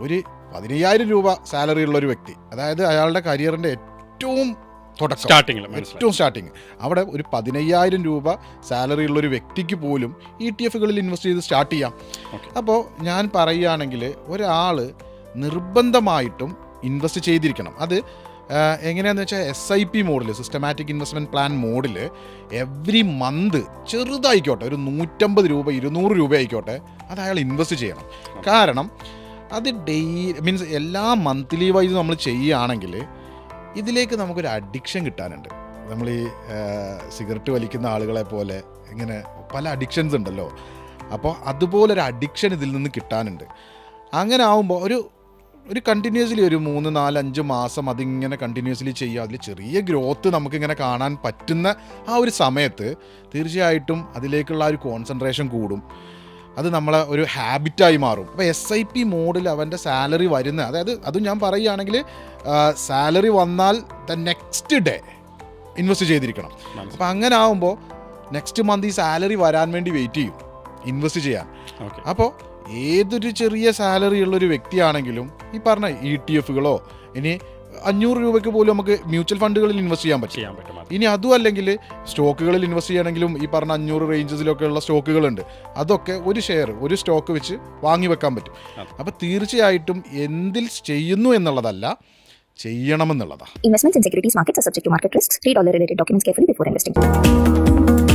ഒരു 15,000 രൂപ സാലറി ഉള്ള ഒരു വ്യക്തി, അതായത് അയാളുടെ കരിയറിൻ്റെ ഏറ്റവും സ്റ്റാർട്ടിങ് അവിടെ ഒരു 15,000 രൂപ സാലറി ഉള്ള ഒരു വ്യക്തിക്ക് പോലും ETF-കളിൽ ഇൻവെസ്റ്റ് ചെയ്ത് സ്റ്റാർട്ട് ചെയ്യാം. അപ്പോൾ ഞാൻ പറയുകയാണെങ്കിൽ ഒരാൾ നിർബന്ധമായിട്ടും ഇൻവെസ്റ്റ് ചെയ്തിരിക്കണം. അത് എങ്ങനെയാണെന്ന് വെച്ചാൽ SIP മോഡിൽ, സിസ്റ്റമാറ്റിക് ഇൻവെസ്റ്റ്മെൻറ്റ് പ്ലാൻ മോഡിൽ എവ്രി മന്ത് ചെറുതായിക്കോട്ടെ, ഒരു 150 രൂപ 200 രൂപ ആയിക്കോട്ടെ, അത് അയാൾ ഇൻവെസ്റ്റ് ചെയ്യണം. കാരണം അത് മീൻസ് എല്ലാ മന്ത്ലി വൈസ് നമ്മൾ ചെയ്യുകയാണെങ്കിൽ ഇതിലേക്ക് നമുക്കൊരു അഡിക്ഷൻ കിട്ടാനുണ്ട്. നമ്മൾ ഈ സിഗരറ്റ് വലിക്കുന്ന ആളുകളെ പോലെ ഇങ്ങനെ പല അഡിക്ഷൻസ് ഉണ്ടല്ലോ. അപ്പോൾ അതുപോലൊരു അഡിക്ഷൻ ഇതിൽ നിന്ന് കിട്ടാനുണ്ട്. അങ്ങനെ ആകുമ്പോൾ ഒരു കണ്ടിന്യൂസ്ലി ഒരു 3, 4, 5 മാസം അതിങ്ങനെ കണ്ടിന്യൂസ്ലി ചെയ്യുക, അതിൽ ചെറിയ ഗ്രോത്ത് നമുക്കിങ്ങനെ കാണാൻ പറ്റുന്ന ആ ഒരു സമയത്ത് തീർച്ചയായിട്ടും അതിലേക്കുള്ള ഒരു കോൺസെൻട്രേഷൻ കൂടും. അത് നമ്മളെ ഒരു ഹാബിറ്റായി മാറും. അപ്പോൾ SIP മോഡിൽ അവൻ്റെ സാലറി വരുന്ന, അതായത് അതും ഞാൻ പറയുകയാണെങ്കിൽ സാലറി വന്നാൽ നെക്സ്റ്റ് ഡേ ഇൻവെസ്റ്റ് ചെയ്തിരിക്കണം. അപ്പോൾ അങ്ങനെ ആകുമ്പോൾ നെക്സ്റ്റ് മന്ത് ഈ സാലറി വരാൻ വേണ്ടി വെയിറ്റ് ചെയ്യും ഇൻവെസ്റ്റ് ചെയ്യാൻ. അപ്പോൾ ഏതൊരു ചെറിയ സാലറി ഉള്ളൊരു വ്യക്തിയാണെങ്കിലും ഈ പറഞ്ഞ ETF-കളോ ഇനി 500 രൂപയ്ക്ക് പോലും നമുക്ക് മ്യൂച്വൽ ഫണ്ടുകളിൽ ഇൻവെസ്റ്റ് ചെയ്യാൻ പറ്റും. ഇനി അതും അല്ലെങ്കിൽ സ്റ്റോക്കുകളിൽ ഇൻവെസ്റ്റ് ചെയ്യണമെങ്കിലും ഈ പറഞ്ഞ 500 റേഞ്ചസിലൊക്കെ ഉള്ള സ്റ്റോക്കുകളുണ്ട്. അതൊക്കെ ഒരു ഷെയർ, ഒരു സ്റ്റോക്ക് വെച്ച് വാങ്ങി വെക്കാൻ പറ്റും. അപ്പോൾ തീർച്ചയായിട്ടും എന്തിൽ ചെയ്യുന്നു എന്നുള്ളതല്ല, ചെയ്യണമെന്നുള്ളതാണ്. Investments in securities markets are subject to market risks. Read all the related documents carefully before investing.